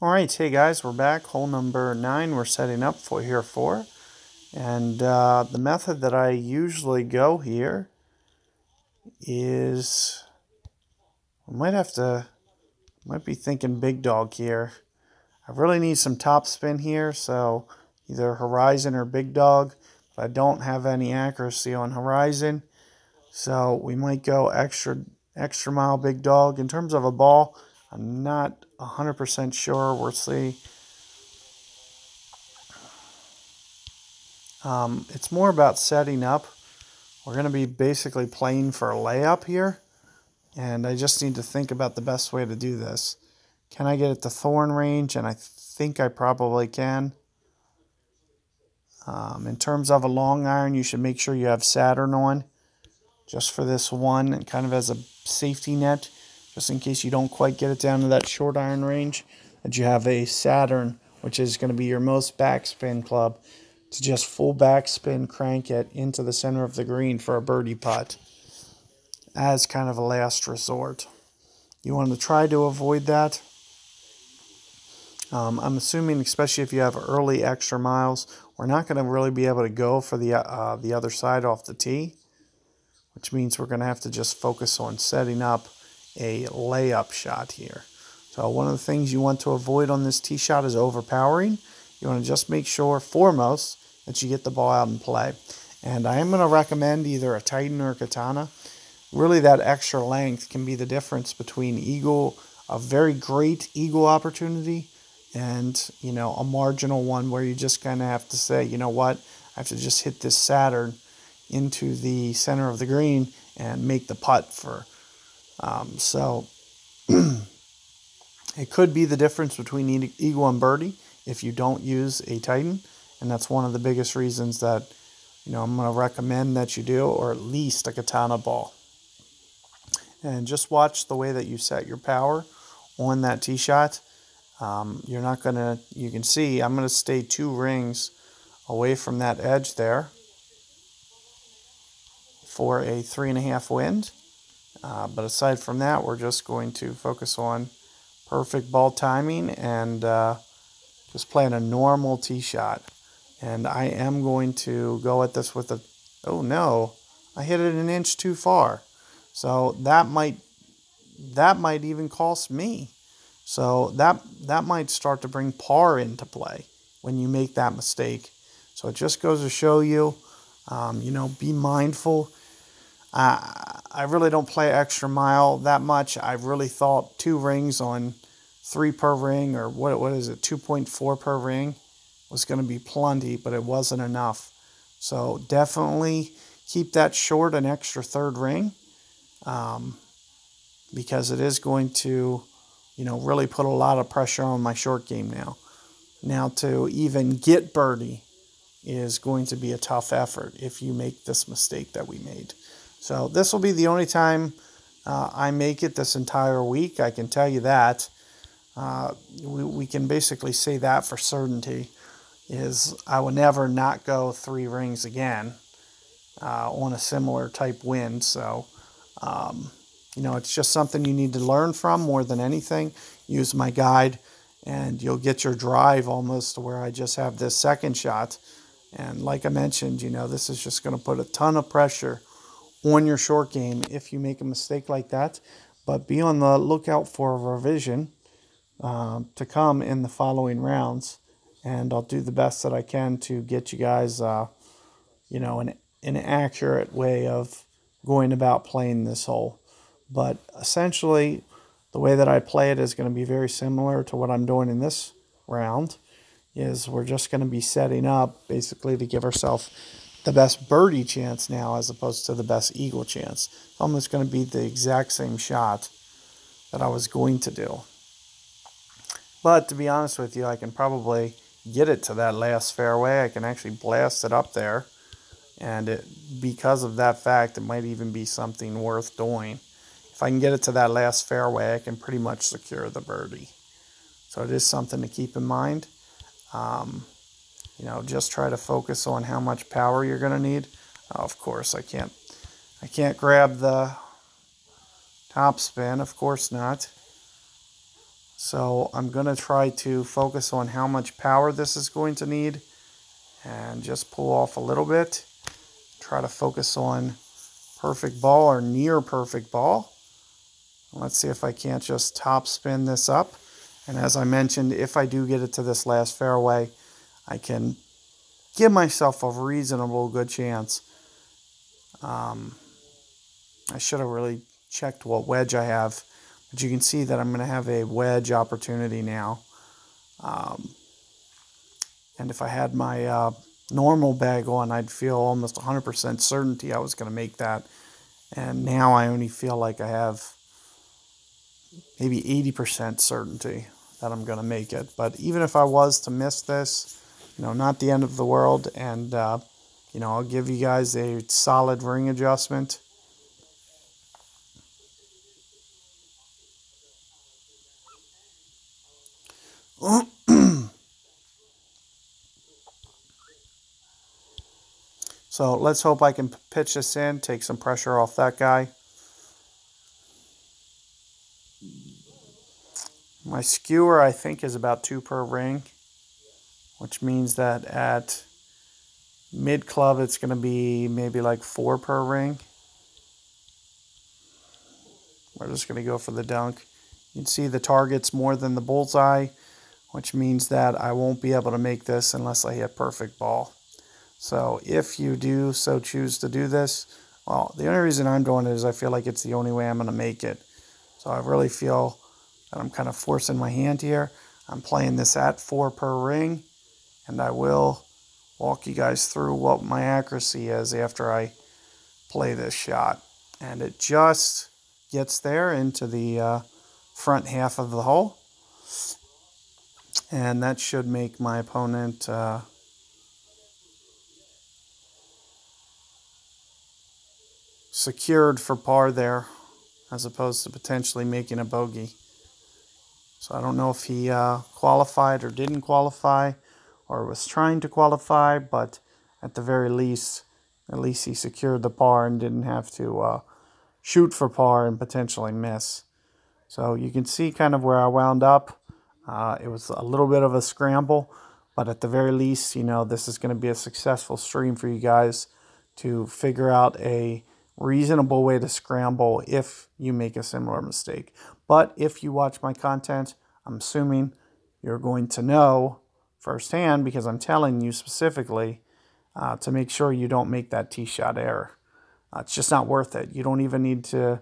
Alright, hey guys, we're back. Hole number 9 we're setting up for here for. And the method that I usually go here is, might be thinking big dog here. I really need some top spin here, so either horizon or big dog. But I don't have any accuracy on horizon, so we might go extra mile big dog. In terms of a ball, I'm not 100% sure. We'll see. It's more about setting up. We're going to be basically playing for a layup here, and I just need to think about the best way to do this. Can I get it to thorn range? And I think I probably can. In terms of a long iron, you should make sure you have Saturn on, just for this one, and kind of as a safety net, just in case you don't quite get it down to that short iron range, that you have a Saturn, which is going to be your most backspin club, to just full backspin crank it into the center of the green for a birdie putt as kind of a last resort. You want to try to avoid that. I'm assuming, especially if you have early extra miles, we're not going to really be able to go for the other side off the tee, which means we're going to have to just focus on setting up a layup shot here. So one of the things you want to avoid on this tee shot is overpowering. You want to just make sure, foremost, that you get the ball out and play. And I am going to recommend either a Titan or a Katana. Really, that extra length can be the difference between eagle, a very great eagle opportunity, and, you know, a marginal one where you just kind of have to say, you know what, I have to just hit this Saturn into the center of the green and make the putt for. So it could be the difference between eagle and birdie if you don't use a Titan, and that's one of the biggest reasons that, you know, I'm going to recommend that you do, or at least a Katana ball. And just watch the way that you set your power on that tee shot. You're not going to, you can see, I'm going to stay 2 rings away from that edge there for a 3.5 wind. But aside from that, we're just going to focus on perfect ball timing and just playing a normal tee shot. And I am going to go at this with a, oh no, I hit it an inch too far. So that might even cost me. So that might start to bring par into play when you make that mistake. So it just goes to show you, you know, be mindful. I really don't play extra mile that much. I've really thought 2 rings on 3 per ring, or what is it, 2.4 per ring was going to be plenty, but it wasn't enough. So definitely keep that short, an extra 3rd ring, because it is going to, you know, really put a lot of pressure on my short game now. Now to even get birdie is going to be a tough effort if you make this mistake that we made. So this will be the only time I make it this entire week. I can tell you that. We can basically say that for certainty, is I will never not go 3 rings again on a similar type wind. So, you know, it's just something you need to learn from more than anything. Use my guide, and you'll get your drive almost to where I just have this second shot. And like I mentioned, you know, this is just going to put a ton of pressure on your short game if you make a mistake like that. But be on the lookout for a revision to come in the following rounds. And I'll do the best that I can to get you guys, you know, an accurate way of going about playing this hole. But essentially, the way that I play it is going to be very similar to what I'm doing in this round. Is we're just going to be setting up basically to give ourselves the best birdie chance now as opposed to the best eagle chance. It's almost going to be the exact same shot that I was going to do. But to be honest with you, I can probably get it to that last fairway. I can actually blast it up there. And because of that fact, it might even be something worth doing. If I can get it to that last fairway, I can pretty much secure the birdie. So it is something to keep in mind. You know, just try to focus on how much power you're going to need. Of course, I can't grab the top spin. Of course not. So I'm going to try to focus on how much power this is going to need and just pull off a little bit. Try to focus on perfect ball or near perfect ball. Let's see if I can't just top spin this up. And as I mentioned, if I do get it to this last fairway, I can give myself a reasonable good chance. I should have really checked what wedge I have, but you can see that I'm going to have a wedge opportunity now. And if I had my normal bag on, I'd feel almost 100% certainty I was going to make that. And now I only feel like I have maybe 80% certainty that I'm going to make it. But even if I was to miss this, not the end of the world. And, I'll give you guys a solid ring adjustment. So let's hope I can pitch this in, take some pressure off that guy. My skewer, I think, is about 2 per ring, which means that at mid club it's going to be maybe like 4 per ring. We're just going to go for the dunk. You can see the target's more than the bullseye, which means that I won't be able to make this unless I hit perfect ball. So if you do so choose to do this, well, the only reason I'm doing it is I feel like it's the only way I'm going to make it. So I really feel that I'm kind of forcing my hand here. I'm playing this at 4 per ring, and I will walk you guys through what my accuracy is after I play this shot. And it just gets there into the front half of the hole. And that should make my opponent secured for par there, as opposed to potentially making a bogey. So I don't know if he qualified or didn't qualify, or was trying to qualify, but at the very least, at least he secured the par and didn't have to shoot for par and potentially miss. So you can see kind of where I wound up. It was a little bit of a scramble, but at the very least, this is going to be a successful stream for you guys to figure out a reasonable way to scramble if you make a similar mistake. But if you watch my content, I'm assuming you're going to know firsthand, because I'm telling you specifically to make sure you don't make that tee shot error. It's just not worth it. You don't even need to,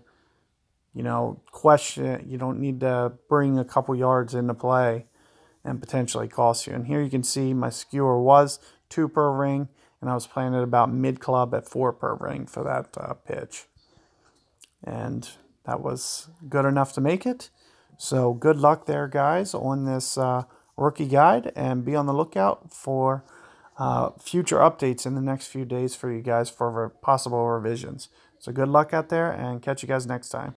question it. You don't need to bring a couple yards into play and potentially cost you. And here you can see my skewer was 2 per ring, and I was playing it about mid-club at 4 per ring for that pitch. And that was good enough to make it. So good luck there, guys, on this rookie guide, and be on the lookout for future updates in the next few days for you guys for possible revisions. So good luck out there, and catch you guys next time.